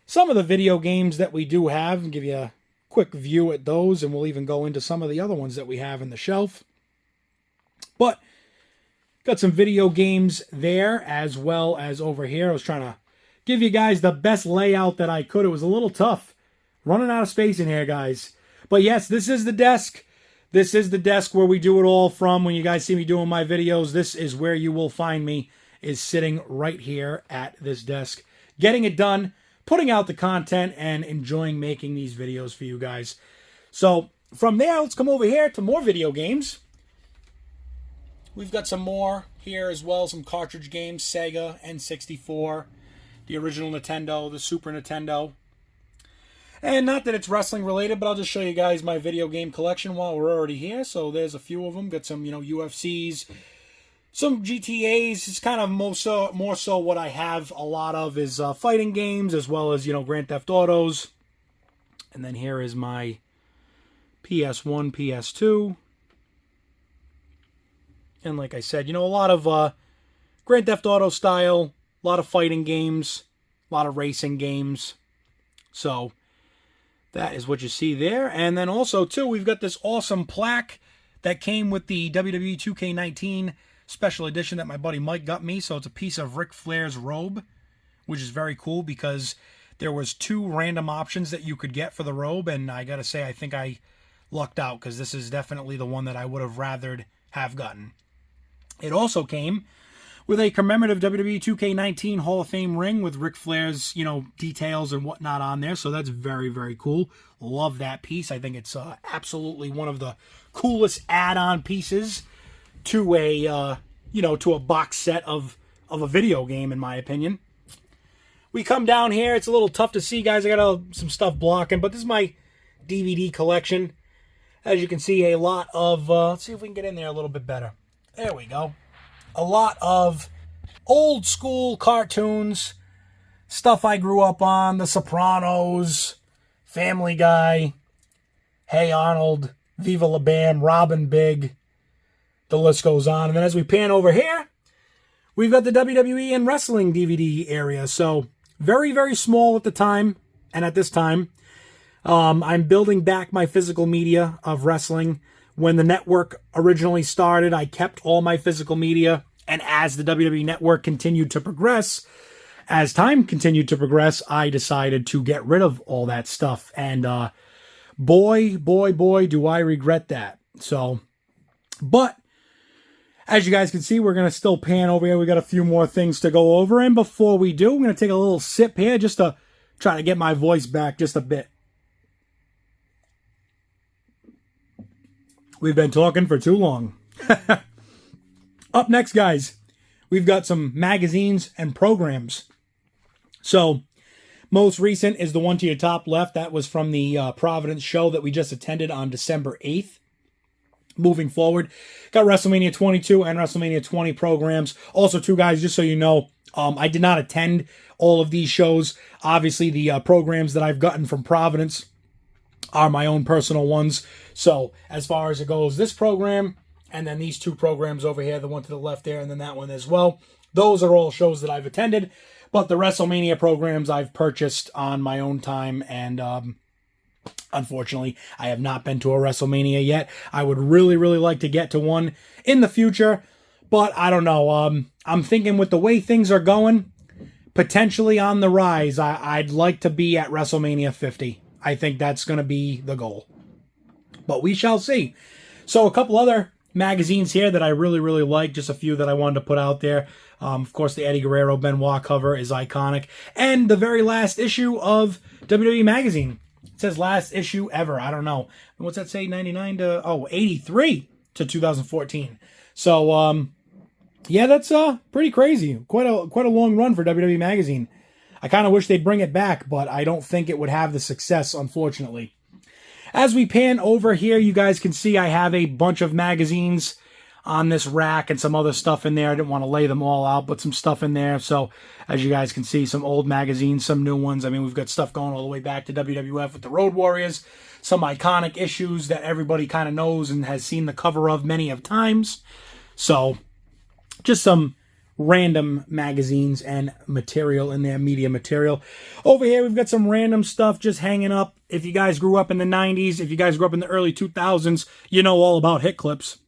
S1: Some of the video games that we do have, and give you a quick view at those, and we'll even go into some of the other ones that we have in the shelf. But got some video games there as well as over here. I was trying to give you guys the best layout that I could. It was a little tough. Running out of space in here, guys. But yes, this is the desk. This is the desk where we do it all from. When you guys see me doing my videos, this is where you will find me, is sitting right here at this desk. Getting it done, putting out the content, and enjoying making these videos for you guys. So from there, let's come over here to more video games. We've got some more here as well, some cartridge games, Sega, N64, the original Nintendo, the Super Nintendo. And not that it's wrestling related, but I'll just show you guys my video game collection while we're already here. So there's a few of them. Got some, UFCs, some GTAs. It's kind of more so what I have a lot of is fighting games, as well as, Grand Theft Autos. And then here is my PS1, PS2. And like I said, a lot of Grand Theft Auto style, a lot of fighting games, a lot of racing games. So that is what you see there. And then also, too, we've got this awesome plaque that came with the WWE 2K19 special edition that my buddy Mike got me. So it's a piece of Ric Flair's robe, which is very cool because there was 2 random options that you could get for the robe. And I got to say, I think I lucked out because this is definitely the one that I would have rathered have gotten. It also came with a commemorative WWE 2K19 Hall of Fame ring with Ric Flair's, details and whatnot on there. So that's very, very cool. Love that piece. I think it's absolutely one of the coolest add-on pieces to a, to a box set of a video game, in my opinion. We come down here. It's a little tough to see, guys. I got some stuff blocking, but this is my DVD collection. As you can see, a lot of, let's see if we can get in there a little bit better. There we go. A lot of old school cartoons, stuff I grew up on, The Sopranos, Family Guy, Hey Arnold, Viva La Bam, Robin Big. The list goes on. And then as we pan over here, we've got the WWE and wrestling DVD area. So very, very small at the time. And at this time, I'm building back my physical media of wrestling. When the network originally started, I kept all my physical media, and as the WWE network continued to progress, as time continued to progress, I decided to get rid of all that stuff, and boy, do I regret that. So, but as you guys can see, we're going to still pan over here. We got a few more things to go over, and before we do, I'm going to take a little sip here just to try to get my voice back just a bit. We've been talking for too long. Up next, guys, we've got some magazines and programs. So, most recent is the one to your top left. That was from the Providence show that we just attended on December 8th. Moving forward, got WrestleMania 22 and WrestleMania 20 programs. Also, too, guys, just so you know, I did not attend all of these shows. Obviously, the programs that I've gotten from Providence, are my own personal ones. So as far as it goes, this program and then these 2 programs over here, the one to the left there and then that one as well, those are all shows that I've attended. But the WrestleMania programs I've purchased on my own time, and unfortunately, I have not been to a WrestleMania yet. I would really, really like to get to one in the future, but I don't know. I'm thinking with the way things are going, potentially on the rise, I'd like to be at WrestleMania 50. I think that's going to be the goal. But we shall see. So a couple other magazines here that I really, really like, just a few that I wanted to put out there. Of course, the Eddie Guerrero Benoit cover is iconic. And the very last issue of WWE Magazine. It says last issue ever. I don't know. What's that say? 99 to... 83 to 2014. So, yeah, that's pretty crazy. Quite a long run for WWE Magazine. I kind of wish they'd bring it back, but I don't think it would have the success, unfortunately. As we pan over here, you guys can see I have a bunch of magazines on this rack and some other stuff in there. I didn't want to lay them all out, but some stuff in there. So as you guys can see, some old magazines, some new ones. I mean, we've got stuff going all the way back to WWF with the Road Warriors, some iconic issues that everybody kind of knows and has seen the cover of many of times. So just some random magazines and material in there, media material. Over here, we've got some random stuff just hanging up. If you guys grew up in the 90s, if you guys grew up in the early 2000s, you know all about hit clips.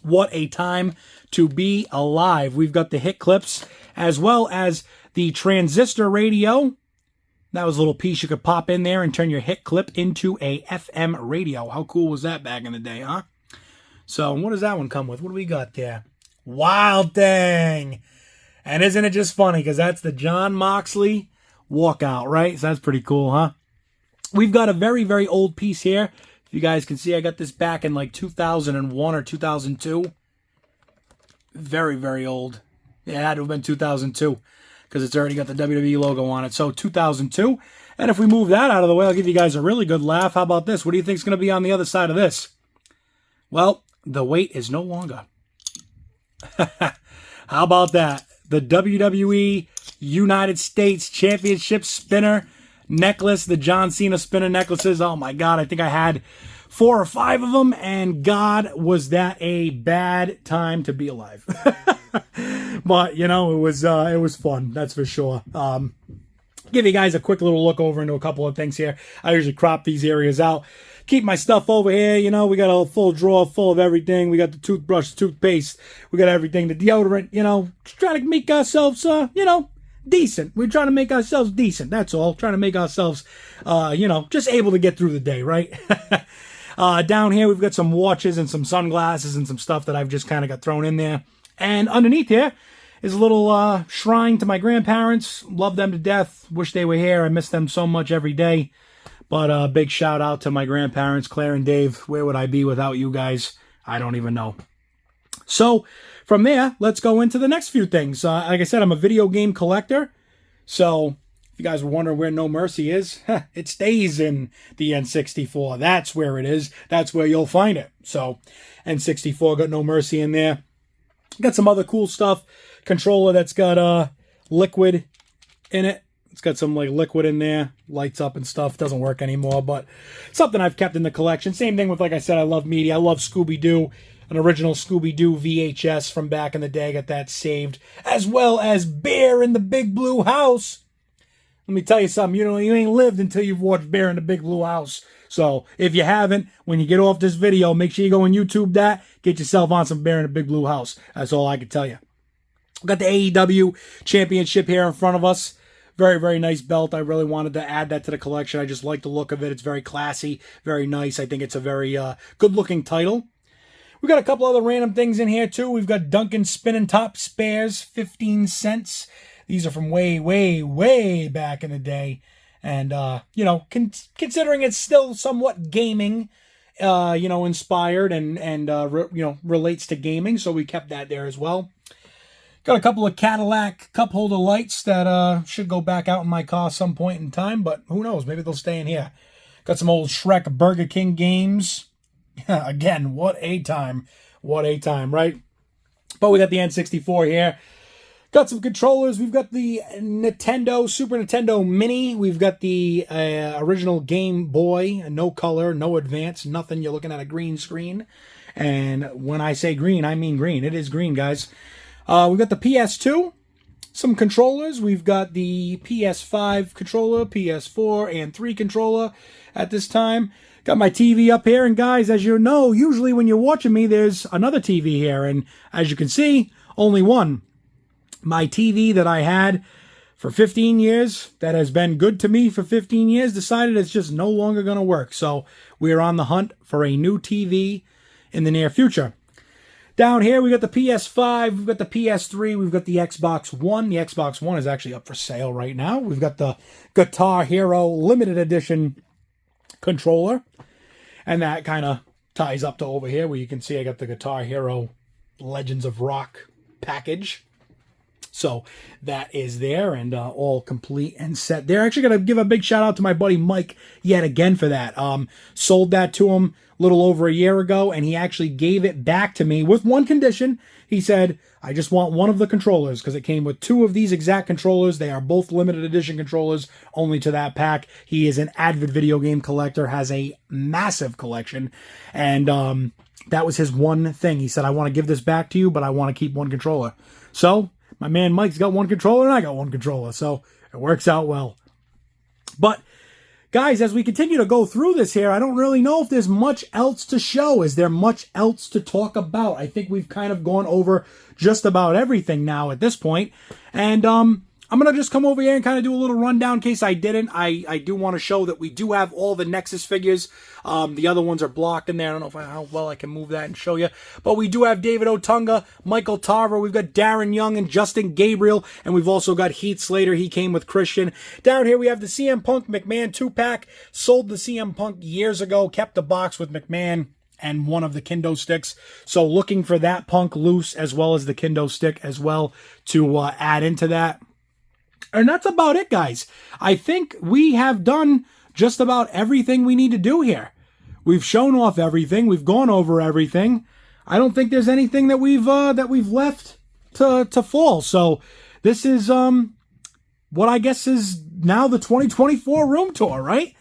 S1: What a time to be alive. We've got the hit clips as well as the transistor radio. That was a little piece you could pop in there and turn your hit clip into a FM radio. How cool was that back in the day, huh? So what does that one come with? What do we got there? Wild Thing. And isn't it just funny? Because that's the Jon Moxley walkout, right? So that's pretty cool, huh? We've got a very, very old piece here. If you guys can see, I got this back in like 2001 or 2002. Very, very old. Yeah, it had to have been 2002 because it's already got the WWE logo on it. So 2002. And if we move that out of the way, I'll give you guys a really good laugh. How about this? What do you think is going to be on the other side of this? Well, the wait is no longer. How about that? The WWE United States Championship spinner necklace, the John Cena spinner necklaces. Oh my God, I think I had 4 or 5 of them, and God, was that a bad time to be alive. But, you know, it was fun, that's for sure. Give you guys a quick little look over into a couple of things here. I usually crop these areas out. Keep my stuff over here, you know, we got a full drawer full of everything. We got the toothbrush, toothpaste, we got everything, the deodorant, you know, just trying to make ourselves, you know, decent. We're trying to make ourselves decent, that's all. Trying to make ourselves, you know, just able to get through the day, right? Down here, we've got some watches and some sunglasses and some stuff that I've just kind of got thrown in there. And underneath here is a little shrine to my grandparents. Love them to death. Wish they were here. I miss them so much every day. But big shout out to my grandparents, Claire and Dave. Where would I be without you guys? I don't even know. So from there, let's go into the next few things. Like I said, I'm a video game collector. So if you guys were wondering where No Mercy is, it stays in the N64. That's where it is. That's where you'll find it. So N64 got No Mercy in there. Got some other cool stuff. Controller that's got liquid in it. It's got some like liquid in there, lights up and stuff. Doesn't work anymore, but something I've kept in the collection. Same thing with, like I said, I love media. I love Scooby-Doo, an original Scooby-Doo VHS from back in the day. Got that saved, as well as Bear in the Big Blue House. Let me tell you something. You ain't lived until you've watched Bear in the Big Blue House. So if you haven't, when you get off this video, make sure you go and YouTube that. Get yourself on some Bear in the Big Blue House. That's all I can tell you. We've got the AEW Championship here in front of us. Very, very nice belt. I really wanted to add that to the collection. I just like the look of it. It's very classy, very nice. I think it's a very good-looking title. We've got a couple other random things in here, too. We've got Duncan Spinning Top Spares, 15 cents. These are from way, way, way back in the day. And, you know, considering it's still somewhat gaming, you know, inspired and you know, relates to gaming. So we kept that there as well. Got a couple of Cadillac cup holder lights that should go back out in my car some point in time, but who knows? Maybe they'll stay in here. Got some old Shrek Burger King games. Again, what a time. What a time, right? But we got the N64 here. Got some controllers. We've got the Nintendo, Super Nintendo Mini. We've got the original Game Boy, no color, no advance, nothing. You're looking at a green screen. And when I say green, I mean green. It is green, guys. We've got the PS2, some controllers. We've got the PS5 controller, PS4, and 3 controller at this time. Got my TV up here. And guys, as you know, usually when you're watching me, there's another TV here. And as you can see, only one. My TV that I had for 15 years, that has been good to me for 15 years, decided it's just no longer going to work. So we're on the hunt for a new TV in the near future. Down here, we got the PS5, we've got the PS3, we've got the Xbox One. The Xbox One is actually up for sale right now. We've got the Guitar Hero Limited Edition controller. And that kind of ties up to over here where you can see I got the Guitar Hero Legends of Rock package. So that is there and all complete and set there. Actually going to give a big shout out to my buddy Mike yet again for that. Sold that to him a little over a year ago, and he actually gave it back to me with one condition. He said, I just want one of the controllers, because it came with 2 of these exact controllers. They are both limited edition controllers, only to that pack. He is an avid video game collector, has a massive collection, and that was his one thing. He said, I want to give this back to you, but I want to keep one controller. So my man Mike's got one controller, and I got one controller, so it works out well. But guys, as we continue to go through this here, I don't really know if there's much else to show. Is there much else to talk about? I think we've kind of gone over just about everything now at this point. And I'm going to just come over here and kind of do a little rundown in case I didn't. I do want to show that we do have all the Nexus figures. The other ones are blocked in there. I don't know how well I can move that and show you. But we do have David Otunga, Michael Tarver. We've got Darren Young and Justin Gabriel. And we've also got Heath Slater. He came with Christian. Down here we have the CM Punk McMahon 2-pack. Sold the CM Punk years ago. Kept the box with McMahon and one of the kendo sticks. So looking for that Punk loose as well as the kendo stick as well to add into that. And that's about it, guys. I think we have done just about everything we need to do here. We've shown off everything. We've gone over everything. I don't think there's anything that we've left to fall. So this is what I guess is now the 2024 room tour, right?